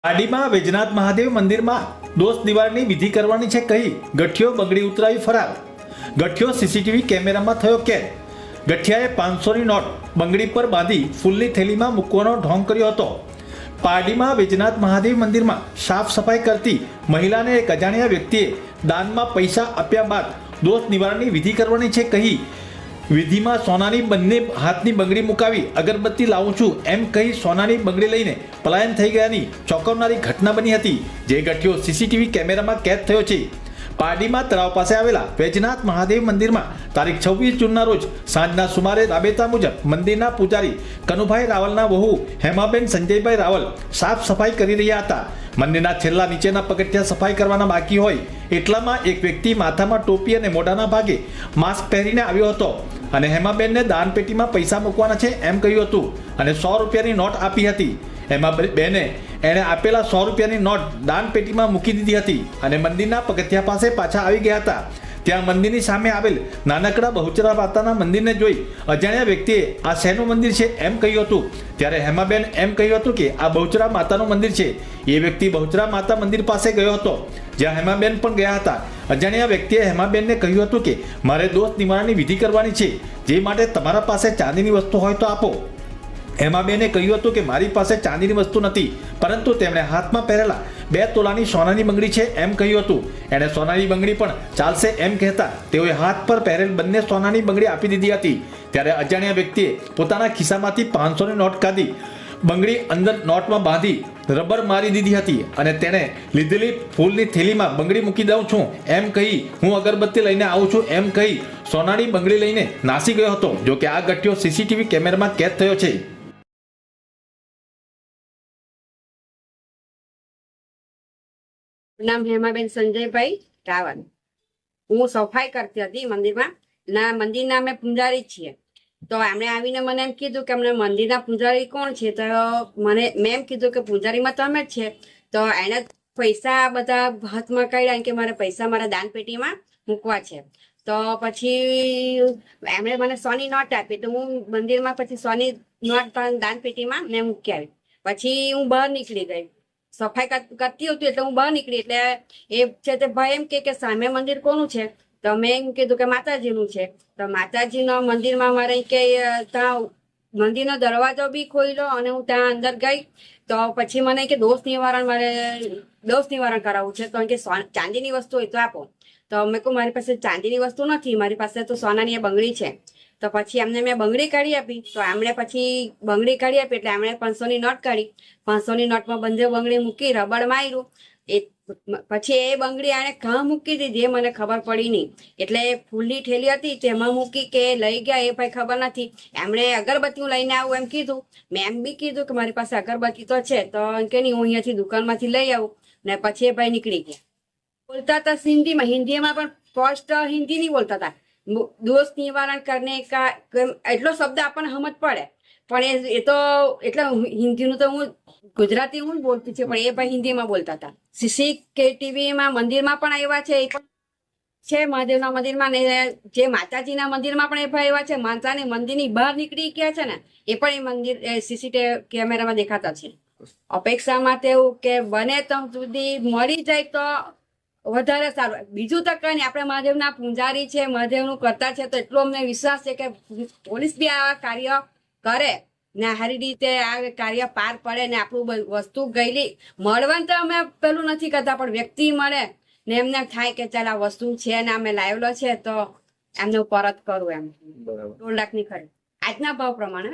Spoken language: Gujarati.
પાડીમાં વૈજનાથ મહાદેવ મંદિરમાં દોષ નિવારણની વિધિ કરવાની છે કહી ગઠિયો બંગડી ઉતરાવી ફરાર. ગઠિયો સીસીટીવી કેમેરામાં થયો કેદ. ગઠિયાએ 500ની નોટ બંગડી પર બાંધી ફૂલની થેલીમાં મૂકવાનો ઢોંગ કર્યો હતો. પાડીમાં વૈજનાથ મહાદેવ મંદિરમાં સાફ સફાઈ કરતી મહિલાને એક અજાણ્યા વ્યક્તિએ દાનમાં પૈસા આપ્યા બાદ દોષ નિવારણની વિધિ કરવાની છે કહી વિધિમાં સોનાની બંને હાથની બંગડી મુકાવી અગરબત્તી લાવું છું એમ કહી સોનાની બંગડી લઈને પલાયન થઈ ગયાની ચોંકાવનારી ઘટના બની હતી, જે ગઠિયો સીસીટીવી કેમેરામાં કેદ થયો છે. પારડીમાં તળાવ પાસે આવેલા વૈજનાથ મહાદેવ મંદિરમાં તારીખ 26 જૂનના રોજ સાંજના સુમારે રાબેતા મુજબ મંદિરના પૂજારી કનુભાઈ રાવલના વહુ હેમાબેન સંજયભાઈ રાવલ સાફ સફાઈ કરી રહ્યા હતા. મંદિરના છેલ્લા નીચેના પગથિયા સફાઈ કરવાના બાકી હોય એટલામાં એક વ્યક્તિ માથામાં ટોપી અને મોઢાના ભાગે માસ્ક પહેરીને આવ્યો હતો અને હેમાબેનને દાનપેટીમાં પૈસા મૂકવાના છે એમ કહ્યું હતું અને 100 રૂપિયાની નોટ આપી હતી. હેમાબેને એણે આપેલા 100 રૂપિયાની નોટ દાનપેટીમાં મૂકી દીધી હતી અને મંદિરના પગથિયા પાસે પાછા આવી ગયા હતા. ત્યાં મંદિરની સામે આવેલ નાનકડા બહુચરા માતાના મંદિરને જોઈ અજાણ્યા વ્યક્તિએ આ શેનું મંદિર છે એમ કહ્યું હતું. ત્યારે હેમાબેન એમ કહ્યું હતું કે આ બહુચરા માતાનું મંદિર છે. એ વ્યક્તિ બહુચરા માતા મંદિર પાસે ગયો હતો, જ્યાં હેમાબેન પણ ગયા હતા. અજાણ્યા વ્યક્તિએ હેમાબેનને કહ્યું હતું કે મારે દોષ નિવારણની વિધિ કરવાની છે, જે માટે તમારા પાસે ચાંદીની વસ્તુ હોય તો આપો. હેમાબેને કહ્યું હતું કે મારી પાસે ચાંદીની વસ્તુ નથી, પરંતુ તેમણે હાથમાં પહેરેલા 2 તોલાની સોનાની બંગડી છે એમ કહ્યું હતું. એણે સોનાની બંગડી પણ ચાલશે એમ કહેતા તેઓએ હાથ પર પહેરેલ બંને સોનાની બંગડી આપી દીધી હતી. ત્યારે અજાણ્યા વ્યક્તિએ પોતાના ખિસ્સામાંથી 500ની નોટ કાઢી બંગડી અંદર નોટમાં બાંધી રબર મારી દીધી હતી અને તેણે લીધેલી ફૂલની થેલીમાં બંગડી મૂકી દઉં છું એમ કહી હું અગરબત્તી લઈને આવું છું એમ કહી સોનાની બંગડી લઈને નાસી ગયો હતો. જો કે આ ગઠિયો સીસીટીવી કેમેરામાં કેદ થયો છે. નામ હેમાબેન સંજયભાઈ રાવલ. હું સફાઈ કરતી હતી મંદિરમાં. મંદિરના અમે પૂજારી છીએ. તો એમણે આવીને મને એમ કીધું કે અમને મંદિરના પૂજારી કોણ છે? તો મેં એમ કીધું કે પૂજારીમાં તમે જ છે. તો એને પૈસા બધા હાથમાં કાઢ્યા કે મારે પૈસા મારા દાનપેટીમાં મૂકવા છે. તો પછી એમણે મને સોની નોટ આપી. તો હું મંદિરમાં પછી સોની નોટ દાનપેટીમાં મેં મૂકી આવી. પછી હું બહાર નીકળી ગઈ. સફાઈ કરતી હતી એટલે હું બહાર નીકળી. એટલે એ છે તે ભાઈ એમ કે સામે મંદિર કોનું છે? તો મેં એમ કીધું કે માતાજીનું છે. તો માતાજીના મંદિરમાં મારે કે ત્યાં મંદિરનો દરવાજો બી ખોલ્યો અને હું ત્યાં અંદર ગઈ. તો પછી મને કે દોષ નિવારણ કરાવવું છે. તો કે ચાંદીની વસ્તુ હોય તો આપો. તો મેં કહું મારી પાસે ચાંદીની વસ્તુ નથી, મારી પાસે તો સોનાની બંગડી છે. તો પછી એમને મેં બંગડી કાઢી આપી. તો એમણે પછી બંગડી કાઢી આપી એટલે એમણે 500ની નોટ કાઢી. 500ની નોટમાં બંને બંગડી મૂકી, રબડ માર્યું. પછી એ બંગડી આને કાં મૂકી દીધી એ મને ખબર પડી નહીં. એટલે ફૂલની થેલી હતી તેમાં મૂકી કે લઈ ગયા એ ભાઈ ખબર નથી. એમણે અગરબત્તી લઈને આવું એમ કીધું. મેં એમ બી કીધું કે મારી પાસે અગરબત્તી તો છે. તો એમ કે નહીં, હું અહીંયાથી દુકાનમાંથી લઈ આવું. ને પછી એ ભાઈ નીકળી ગયા. બોલતા હતા હિન્દીમાં. હિન્દીમાં પણ ફર્સ્ટ હિન્દી નહીં બોલતા હતા. દોષ નિવારણ કરને કા એટલો શબ્દ આપણને સમજ પડે, પણ એ તો એટલે હિન્દીનું તો હું ગુજરાતી હું બોલતી છું, પણ એ ભાઈ હિન્દીમાં બોલતા હતા. સીસીટીવીમાં મંદિરમાં પણ આવ્યા છે. એ પણ છે મહાદેવના મંદિરમાં ને જે માતાજીના મંદિરમાં પણ એ ભાઈ આવ્યા છે. માતાની મંદિરની બહાર નીકળી ગયા છે ને એ પણ એ મંદિર સીસીટીવી કેમેરામાં દેખાતા છે. અપેક્ષામાં તેવું કે બને ત્યાં સુધી મળી જાય તો વધારે સારું. બીજું તો કઈ નહીં, આપણે મહાદેવના પૂજારી છે, મહાદેવનું કરતા છે, તો એટલો અમને વિશ્વાસ છે કે પોલીસ બી આ કાર્ય કરે ને સારી રીતે આ કાર્ય પાર પડે ને આપણું વસ્તુ ગયેલી મળવાનું તો અમે પેલું નથી કરતા, પણ વ્યક્તિ મળે ને એમને થાય કે ચાલ આ વસ્તુ છે ને અમે લાવેલો છે તો એમને પરત કરું એમ. 2 લાખની ખરી આજના ભાવ પ્રમાણે.